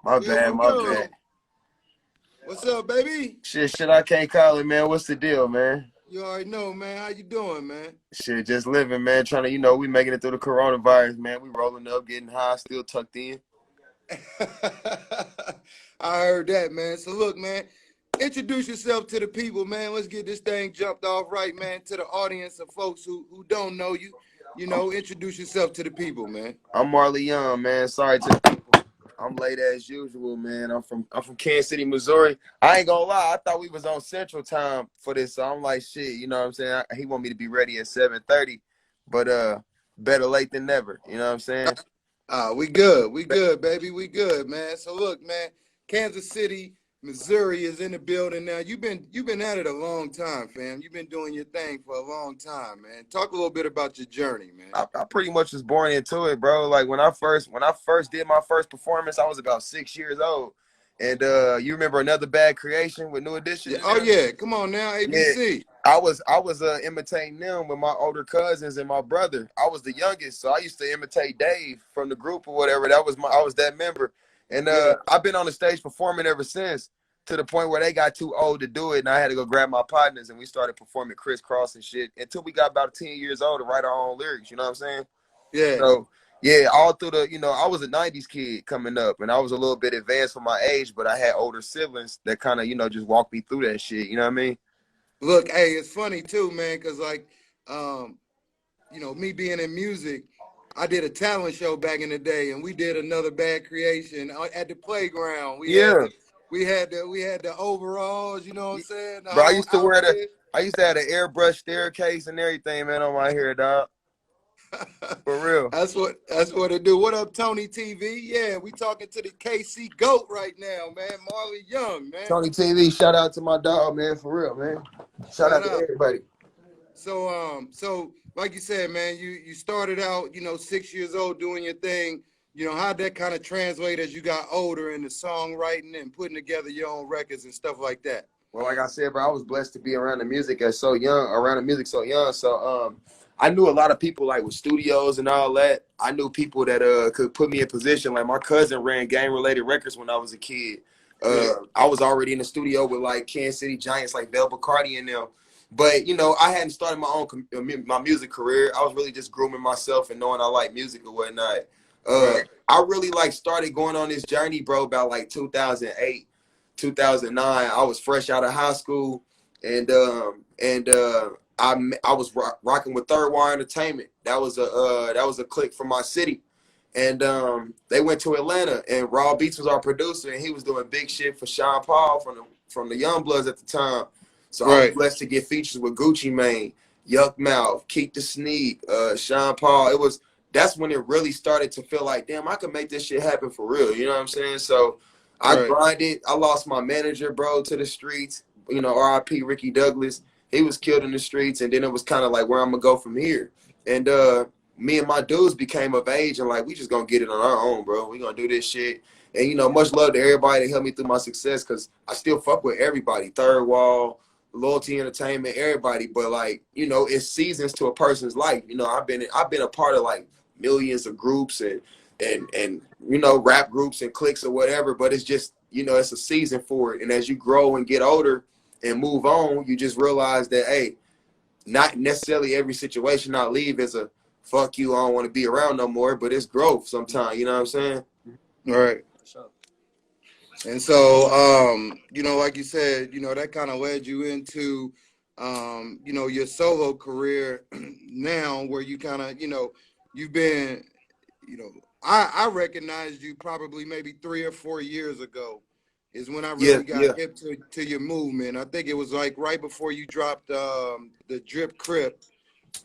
My bad, my bad. What's up, baby? Shit, I can't call it, man. What's the deal, man? You already know, man. How you doing, man? Shit, just living, man. Trying to, we making it through the coronavirus, man. We rolling up, getting high, still tucked in. I heard that, man. So look, man, introduce yourself to the people, man. Let's get this thing jumped off right, man. To the audience of folks who don't know you, introduce yourself to the people, man. I'm Marley Young, man. Sorry to the people. I'm late as usual, man. I'm from Kansas City, Missouri. I ain't gonna lie, I thought we was on Central Time for this, so I'm like, shit, you know what I'm saying? He want me to be ready at 7:30, but better late than never. You know what I'm saying? We good, baby, we good, man. So look, man, Kansas City, Missouri is in the building now. You've been at it a long time, fam. You've been doing your thing for a long time, man. Talk a little bit about your journey, man. I pretty much was born into it, bro. Like when I first did my first performance, I was about 6 years old. And you remember Another Bad Creation with New Edition? Yeah. Oh yeah, come on now, ABC. Yeah. I was imitating them with my older cousins and my brother. I was the youngest, so I used to imitate Dave from the group or whatever. I was that member. And I've been on the stage performing ever since, to the point where they got too old to do it, and I had to go grab my partners, and we started performing crisscross and shit until we got about 10 years old to write our own lyrics. You know what I'm saying? Yeah. So yeah, all through the, I was a 90s kid coming up, and I was a little bit advanced for my age, but I had older siblings that kind of, just walked me through that shit. You know what I mean? Look, hey, it's funny too, man, because like, me being in music, I did a talent show back in the day, and we did Another Bad Creation at the playground. We had the overalls, you know what I'm saying? Bro, I used to have an airbrush staircase and everything, man, on my hair, dog. For real. That's what it do. What up, Tony TV? Yeah, we talking to the KC GOAT right now, man. Marley Young, man. Tony TV, shout out to my dog, man, for real, man. Shout out to everybody. So like you said, man, you started out, 6 years old doing your thing. How'd that kind of translate as you got older into songwriting and putting together your own records and stuff like that? Well, like I said, bro, I was blessed to be around the music so young. So I knew a lot of people like with studios and all that. I knew people that could put me in position. Like my cousin ran game-related records when I was a kid. I was already in the studio with like Kansas City Giants, like Bell Bacardi and them. But, I hadn't started my music career. I was really just grooming myself and knowing I like music or whatnot. I really started going on this journey, bro, about like 2008, 2009. I was fresh out of high school, and I was rocking with Third Wire Entertainment. That was a clique from my city, and they went to Atlanta, and Raw Beats was our producer, and he was doing big shit for Sean Paul from the Youngbloods at the time. So I was blessed to get features with Gucci Mane, Yuck Mouth, Keep the Sneak, Sean Paul. That's when it really started to feel like, damn, I could make this shit happen for real. You know what I'm saying? So I grinded. I lost my manager, bro, to the streets. R.I.P. Ricky Douglas. He was killed in the streets, and then it was kind of like where I'm gonna go from here. And me and my dudes became of age, and like we just gonna get it on our own, bro. We gonna do this shit. And much love to everybody that helped me through my success, because I still fuck with everybody. Third Wall, Loyalty Entertainment, everybody. But like, it's seasons to a person's life. I've been a part of like millions of groups and rap groups and cliques or whatever. But it's just it's a season for it. And as you grow and get older and move on, you just realize that, hey, not necessarily every situation I leave is a fuck you, I don't want to be around no more, but it's growth sometimes, you know what I'm saying? All right. And so, like you said, that kind of led you into, your solo career now, where you kind of, you've been, I recognized you probably maybe 3 or 4 years ago is when I really got hip to your movement. I think it was like right before you dropped the Drip Crip.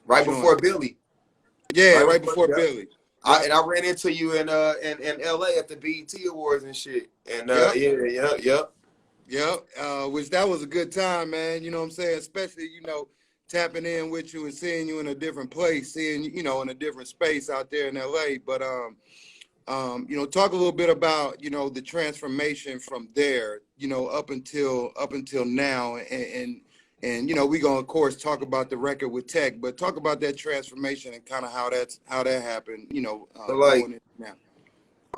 Right before Billy. Yeah, right before Billy. I ran into you in LA at the BET Awards and shit. And which that was a good time, man. You know what I'm saying? Especially, tapping in with you and seeing you in a different place, seeing you, in a different space out there in LA. But talk a little bit about, the transformation from there, up until now, and we're gonna of course talk about the record with Tech, but talk about that transformation and kind of how that happened, like, going in now.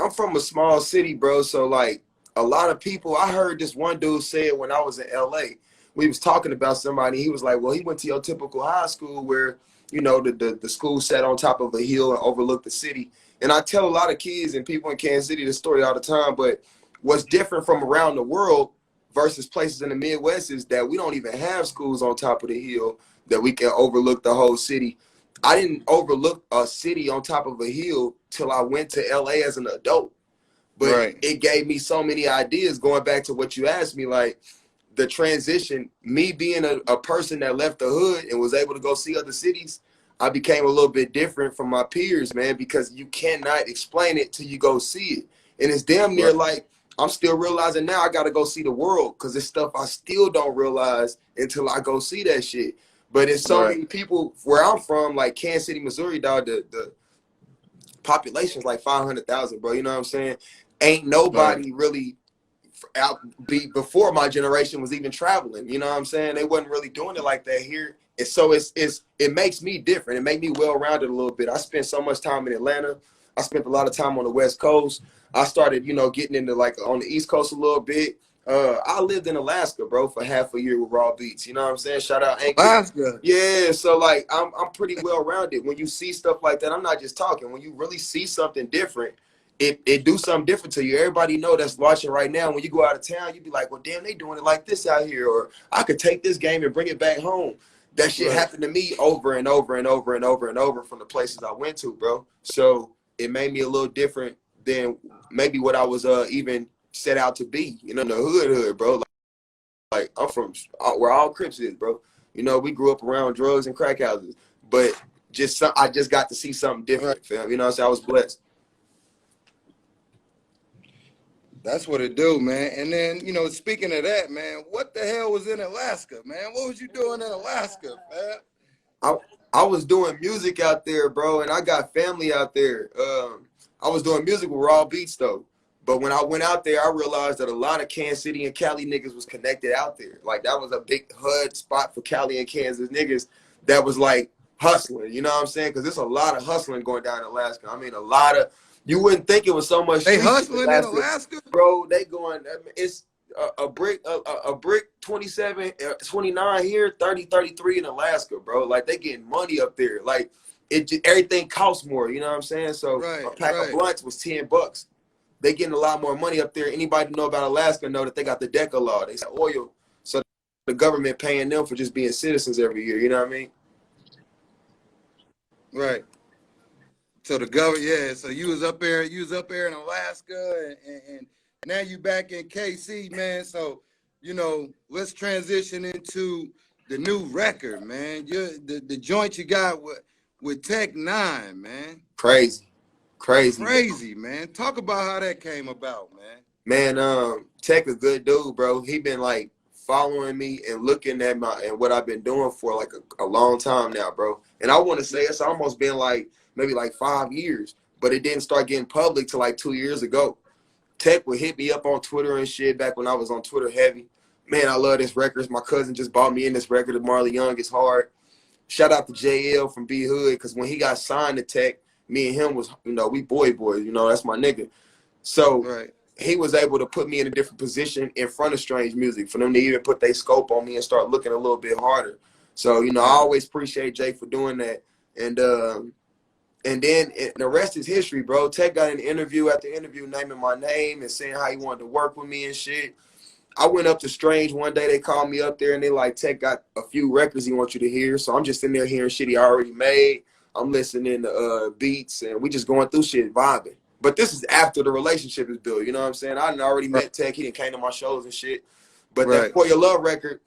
I'm from a small city, bro. So like a lot of people, I heard this one dude say it when I was in LA. We was talking about somebody. He was like, well, he went to your typical high school where, you know, the school sat on top of a hill and overlooked the city. And I tell a lot of kids and people in Kansas City this story all the time, but what's different from around the world versus places in the Midwest is that we don't even have schools on top of the hill that we can overlook the whole city. I didn't overlook a city on top of a hill till I went to LA as an adult. But Right. it gave me so many ideas going back to what you asked me, like the transition, me being a person that left the hood and was able to go see other cities, I became a little bit different from my peers, man, because you cannot explain it till you go see it. And it's damn near like I'm still realizing now I got to go see the world because it's stuff I still don't realize until I go see that shit. But it's so many people where I'm from, like Kansas City, Missouri, dog, the population's like 500,000, bro. You know what I'm saying? Ain't nobody really out before my generation was even traveling. You know what I'm saying? They wasn't really doing it like that here. And so it makes me different. It made me well-rounded a little bit. I spent so much time in Atlanta. I spent a lot of time on the West Coast. I started, you know, getting into like on the East Coast a little bit. I lived in Alaska, bro, for half a year with Raw Beats. You know what I'm saying? Shout out Anchor. Alaska. Yeah, so like I'm pretty well-rounded. When you see stuff like that, I'm not just talking. When you really see something different, it do something different to you. Everybody know that's watching right now. When you go out of town, you be like, well, damn, they doing it like this out here. Or I could take this game and bring it back home. That shit happened to me over and over and over and over and over from the places I went to, bro. So it made me a little different than maybe what I was even set out to be. You know, in the hood, bro. Like I'm from where all Crips is, bro. You know, we grew up around drugs and crack houses. But I just got to see something different, fam. You know what I'm saying? I was blessed. That's what it do, man. And then, you know, speaking of that, man, what the hell was in Alaska, man? What was you doing in Alaska, man? I was doing music out there, bro, and I got family out there. I was doing music with Raw Beats, though. But when I went out there, I realized that a lot of Kansas City and Cali niggas was connected out there. Like, that was a big HUD spot for Cali and Kansas niggas that was, like, hustling. You know what I'm saying? Because there's a lot of hustling going down in Alaska. I mean, a lot of... You wouldn't think it was so much. They hustling in Alaska, bro. They going. It's a brick 27, 29 here, 30, 33 in Alaska, bro. Like they getting money up there. Like everything costs more. You know what I'm saying? So a pack of blunts was $10. They getting a lot more money up there. Anybody know about Alaska know that they got the DECA law. They got oil, so the government paying them for just being citizens every year. You know what I mean? Right. So the government, yeah. So you was up there in Alaska, and now you back in KC, man. So, you know, let's transition into the new record, man. The joint you got with Tech 9, man. Crazy, man. Talk about how that came about, man. Man, Tech a good dude, bro. He been like following me and looking at what I've been doing for like a long time now, bro. And I want to say it's almost been like maybe like 5 years, but it didn't start getting public till like 2 years ago. Tech would hit me up on Twitter and shit back when I was on Twitter heavy. Man, I love this record. My cousin just bought me in this record of Marley Young. It's hard. Shout out to JL from B Hood, because when he got signed to Tech, me and him was, you know, we boys, you know, that's my nigga. So he was able to put me in a different position in front of Strange Music for them to even put their scope on me and start looking a little bit harder. So, you know, I always appreciate Jay for doing that. And then the rest is history, bro. Tech got an interview after interview naming my name and saying how he wanted to work with me and shit. I went up to Strange one day. They called me up there and they like, Tech got a few records he wants you to hear. So I'm just in there hearing shit he already made. I'm listening to beats and we just going through shit, vibing. But this is after the relationship is built. You know what I'm saying? I done already met Tech. He done came to my shows and shit. But that For Your Love record,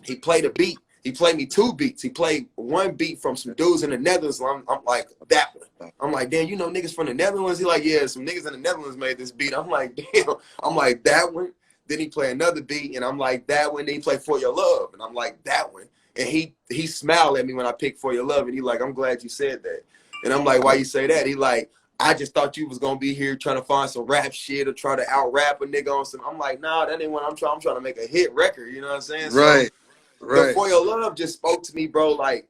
he played a beat. He played me 2 beats. He played 1 beat from some dudes in the Netherlands. I'm like, that one. I'm like, damn, you know niggas from the Netherlands? He like, yeah, some niggas in the Netherlands made this beat. I'm like, damn. I'm like, that one. Then he play another beat, and I'm like, that one. Then he play For Your Love, and I'm like, that one. And he smiled at me when I picked For Your Love, and he like, I'm glad you said that. And I'm like, why you say that? He like, I just thought you was gonna be here trying to find some rap shit or try to out rap a nigga on some. I'm like, nah, that ain't what I'm trying. I'm trying to make a hit record. You know what I'm saying? Right. The For Your Love just spoke to me, bro. Like,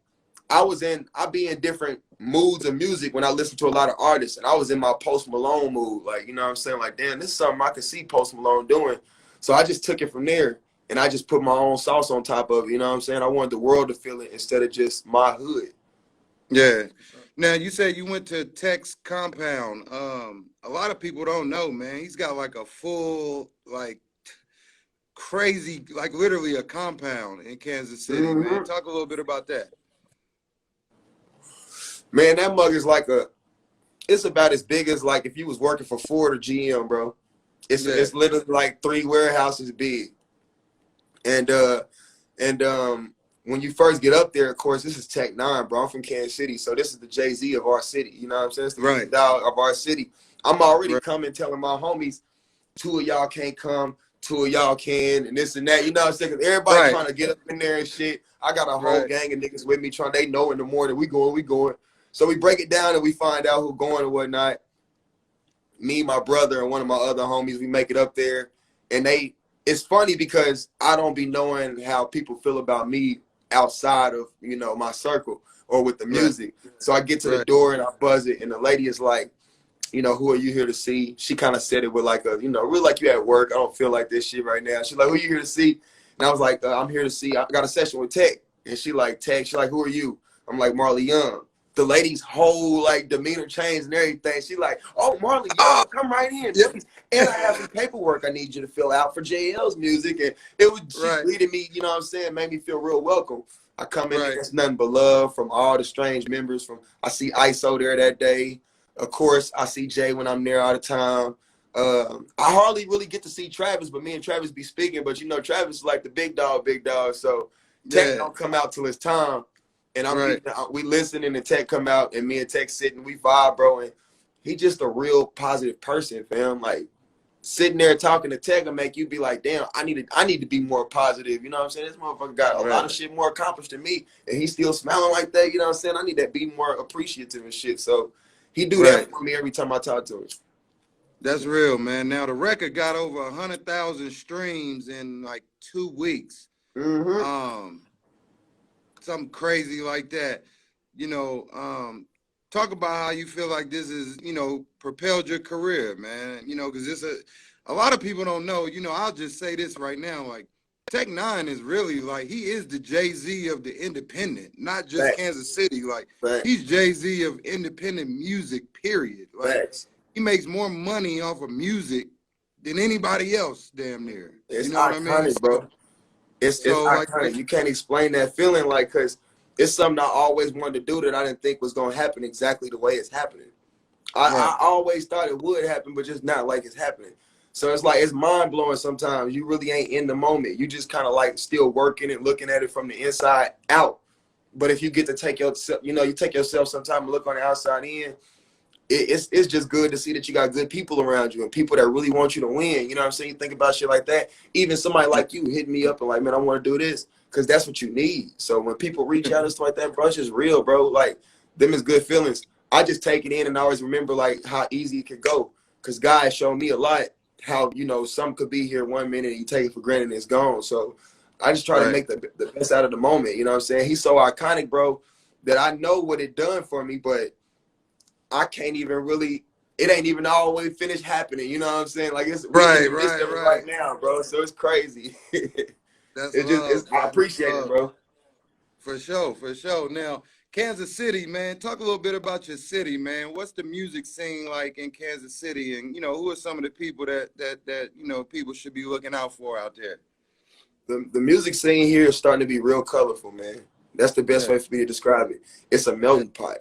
I be in different moods of music when I listen to a lot of artists, and I was in my Post Malone mood, like, you know what I'm saying? Like, damn, this is something I could see Post Malone doing. So I just took it from there, and I just put my own sauce on top of it, you know what I'm saying? I wanted the world to feel it instead of just my hood. Yeah. Now, you said you went to Tech's compound. A lot of people don't know, man. He's got like a full, like, crazy, like literally a compound in Kansas City, man. Talk a little bit about that. Man, that mug is like it's about as big as like if you was working for Ford or GM, bro. It's literally like 3 warehouses big. And when you first get up there, of course, this is Tech 9, bro. I'm from Kansas City, so this is the Jay-Z of our city. You know what I'm saying? It's the right. dog of our city. I'm already coming telling my homies, 2 of y'all can't come, 2 of y'all can, and this and that. You know what I'm saying? Cause everybody trying to get up in there and shit. I got a whole gang of niggas with me trying. They know in the morning we going. So we break it down and we find out who going and whatnot. Me, my brother, and one of my other homies, we make it up there, and it's funny because I don't be knowing how people feel about me outside of, you know, my circle or with the music. So I get to the door and I buzz it, and the lady is like, you know, who are you here to see? She kind of said it with like a, you know, real like you at work. I don't feel like this shit right now. She's like, who are you here to see? And I was like, I'm here to see, I got a session with Tech. And she like, Tech, she like, who are you? I'm like, Marley Young. The lady's whole like demeanor changed and everything. She like, oh, Marley Young, come right in. And I have some paperwork I need you to fill out for JL's music. And it was just leading me, you know what I'm saying, made me feel real welcome. I come in, there's nothing but love from all the strange members. I see ISO there that day. Of course, I see Jay when I'm there all the time. I hardly really get to see Travis, but me and Travis be speaking. But, you know, Travis is like the big dog. So Tech don't come out till it's time. And we listen and the Tech come out, and me and Tech sitting, we vibe, bro. And he just a real positive person, fam. Like, sitting there talking to Tech will make you be like, damn, I need to be more positive. You know what I'm saying? This motherfucker got a lot of shit more accomplished than me, and he's still smiling like that. You know what I'm saying? I need to be more appreciative and shit. So he do that for me every time I talk to him. That's real, man. Now the record got over 100,000 streams in like 2 weeks. Something crazy like that. You know, talk about how you feel like this is, you know, propelled your career, man. You know, because this a lot of people don't know. You know, I'll just say this right now, like Tech 9 is really like, he is the Jay-Z of the independent, not just Kansas City. Like he's Jay-Z of independent music, period. Like he makes more money off of music than anybody else, damn near. It's you know iconic, what I mean? Bro. It's iconic. Like, you can't explain that feeling, like, because it's something I always wanted to do that I didn't think was going to happen exactly the way it's happening. I always thought it would happen, but just not like it's happening. So it's like, it's mind-blowing sometimes. You really ain't in the moment. You just kind of like still working and looking at it from the inside out. But if you get to take yourself, you know, you take yourself some time to look on the outside in, it's just good to see that you got good people around you and people that really want you to win. You know what I'm saying? You think about shit like that. Even somebody like you hitting me up and like, man, I want to do this, because that's what you need. So when people reach out and stuff like that, bro, it's just real, bro. Like, them is good feelings. I just take it in and I always remember like how easy it could go, because God showed me a lot how, you know, some could be here 1 minute and you take it for granted and it's gone. So I just try to make the best out of the moment. You know what I'm saying? He's so iconic, bro, that I know what it done for me, but I can't even really, it ain't even always finished happening. You know what I'm saying? Like, it's right now, bro. So it's crazy. I appreciate it, bro. For sure. Now, Kansas City, man, talk a little bit about your city, man. What's the music scene like in Kansas City? And, you know, who are some of the people that you know, people should be looking out for out there? The music scene here is starting to be real colorful, man. That's the best way for me to describe it. It's a melting pot.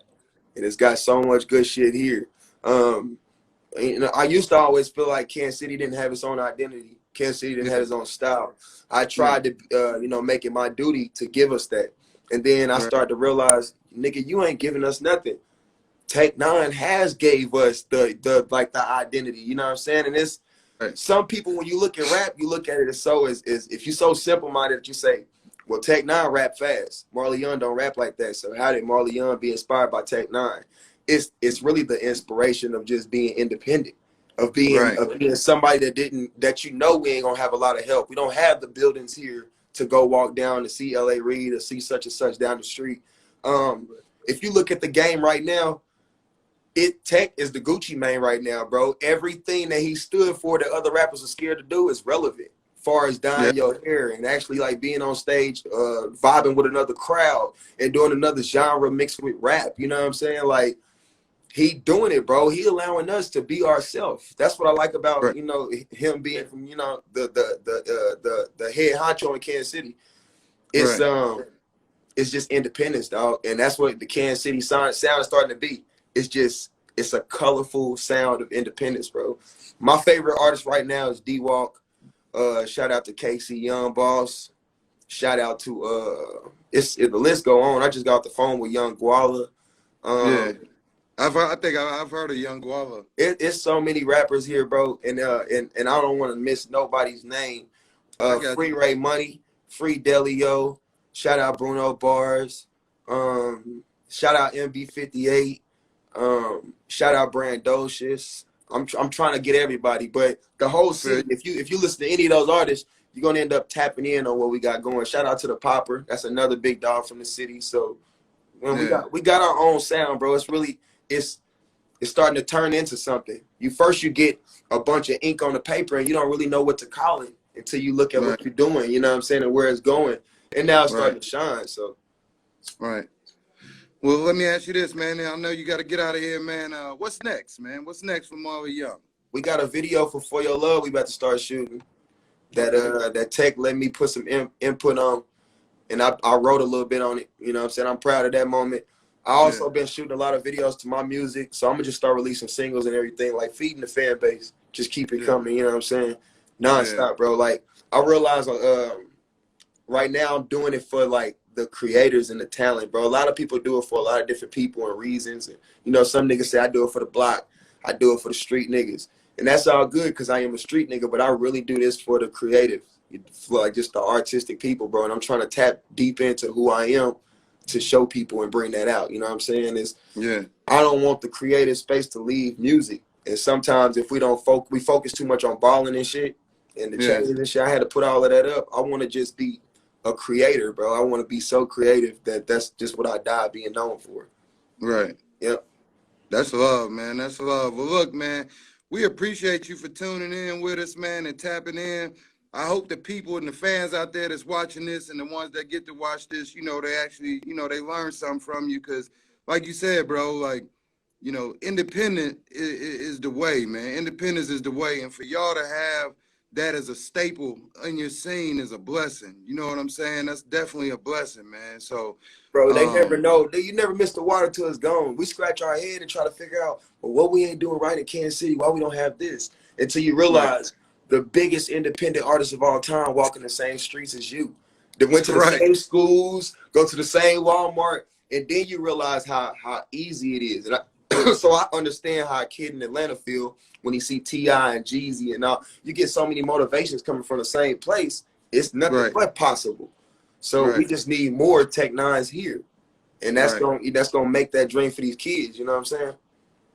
And it's got so much good shit here. You know, I used to always feel like Kansas City didn't have its own identity. Kansas City didn't have its own style. I tried to, you know, make it my duty to give us that. And then I started to realize, nigga, you ain't giving us nothing. Tech 9 has gave us the identity. You know what I'm saying? And it's some people, when you look at rap, you look at it as if you're so simple-minded that you say, well, Tech 9 rap fast. Marley Young don't rap like that. So how did Marley Young be inspired by Tech 9? It's really the inspiration of just being independent, of being somebody that you know we ain't gonna have a lot of help. We don't have the buildings here to go walk down to see L.A. Reid or see such and such down the street. If you look at the game right now, Tech is the Gucci Mane right now, bro. Everything that he stood for that other rappers are scared to do is relevant. Far as dyeing your hair and actually like being on stage, vibing with another crowd and doing another genre mixed with rap. You know what I'm saying? Like, he doing it, bro. He allowing us to be ourselves. That's what I like about, Right. you know, him being from, you know, the head honcho in Kansas City. It's just independence, dog, and that's what the Kansas City sound is starting to be. It's a colorful sound of independence, bro. My favorite artist right now is D-Walk. Shout out to KC Young Boss. Shout out to the list go on. I just got off the phone with Young Guala. I think I've heard of Young Guava. It's so many rappers here, bro, and I don't want to miss nobody's name. Free Ray Money, Free Delio. Shout out Bruno Bars. Shout out MB58. Shout out Brandocious. I'm trying to get everybody, but the whole city, if you listen to any of those artists, you're gonna end up tapping in on what we got going. Shout out to the Popper. That's another big dog from the city. So when we got our own sound, bro. It's starting to turn into something. You get a bunch of ink on the paper and you don't really know what to call it until you look at what you're doing, you know what I'm saying, and where it's going. And now it's starting to shine. So well, let me ask you this, man. I know you got to get out of here, man. What's next, man? What's next for Marley Young? We got a video for Your Love we about to start shooting. That Tech let me put some input on, and I wrote a little bit on it. You know what I'm saying? I'm proud of that moment. I also been shooting a lot of videos to my music, so I'm gonna just start releasing singles and everything, like feeding the fan base. Just keep it coming, you know what I'm saying? Non-stop, bro. Like, I realize right now I'm doing it for like the creators and the talent, bro. A lot of people do it for a lot of different people and reasons. And, you know, some niggas say I do it for the block, I do it for the street niggas. And that's all good because I am a street nigga, but I really do this for the creative, for like just the artistic people, bro. And I'm trying to tap deep into who I am to show people and bring that out. You know what I'm saying? I don't want the creative space to leave music. And sometimes if we don't we focus too much on balling and shit and the changes and shit, I had to put all of that up. I want to just be a creator, bro. I want to be so creative that's just what I die being known for. Right. Yep. That's love, man. That's love. Well, look, man, we appreciate you for tuning in with us, man, and tapping in. I hope the people and the fans out there that's watching this and the ones that get to watch this, you know, they actually, you know, they learn something from you. Because like you said, bro, like, you know, independent is the way, man. Independence is the way. And for y'all to have that as a staple in your scene is a blessing. You know what I'm saying? That's definitely a blessing, man. So, bro, they never know. You never miss the water till it's gone. We scratch our head and try to figure out, well, what we ain't doing right in Kansas City, why we don't have this, until you realize the biggest independent artists of all time walking the same streets as you. They went to the same schools, go to the same Walmart, and then you realize how easy it is. And so I understand how a kid in Atlanta feel when he see T.I. and Jeezy and all. You get so many motivations coming from the same place. It's nothing but possible. So we just need more Tech Nines here. And that's gonna make that dream for these kids, you know what I'm saying?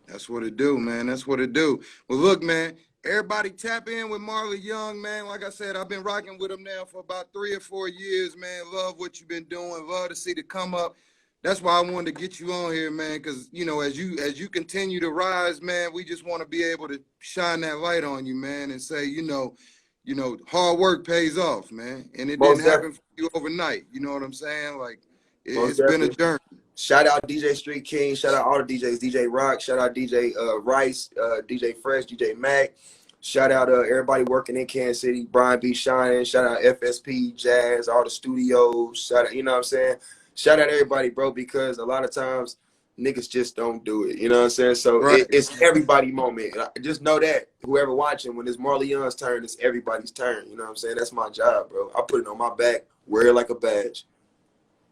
That's what it do, man. That's what it do. Well, look, man, everybody tap in with Marley Young, man. Like I said, I've been rocking with him now for about 3 or 4 years, man. Love what you've been doing. Love to see the come up. That's why I wanted to get you on here, man, because, you know, as you continue to rise, man, we just want to be able to shine that light on you, man, and say, you know, hard work pays off, man. And it didn't happen for you overnight. You know what I'm saying? Like, it's been a journey. Shout out DJ Street King. Shout out all the DJs. DJ Rock. Shout out DJ Rice, DJ Fresh, DJ Mac. Shout out everybody working in Kansas City. Brian B. Shining. Shout out FSP, Jazz, all the studios. Shout out, you know what I'm saying? Shout out everybody, bro, because a lot of times niggas just don't do it. You know what I'm saying? So it's everybody moment. Just know that whoever watching, when it's Marley Young's turn, it's everybody's turn. You know what I'm saying? That's my job, bro. I put it on my back, wear it like a badge.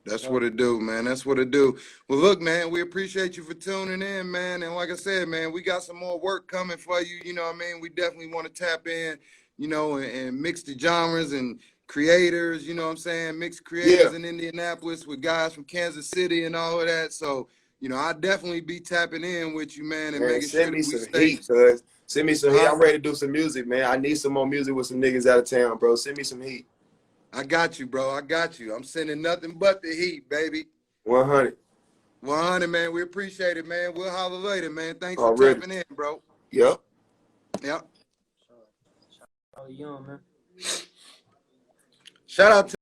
That's what it do, man. That's what it do. Well, look, man, we appreciate you for tuning in, man. And like I said, man, we got some more work coming for you. You know what I mean? We definitely want to tap in, you know, and mix the genres and creators, you know what I'm saying? Mix creators in Indianapolis with guys from Kansas City and all of that. So, you know, I'll definitely be tapping in with you, man, and making sure that we stay. Send me some heat. I'm ready to do some music, man. I need some more music with some niggas out of town, bro. Send me some heat. I got you, bro. I got you. I'm sending nothing but the heat, baby. 100. 100, man. We appreciate it, man. We'll holler later, man. Thanks for Already. tapping in, bro. Yep. Yep. Oh, young man. Shout out to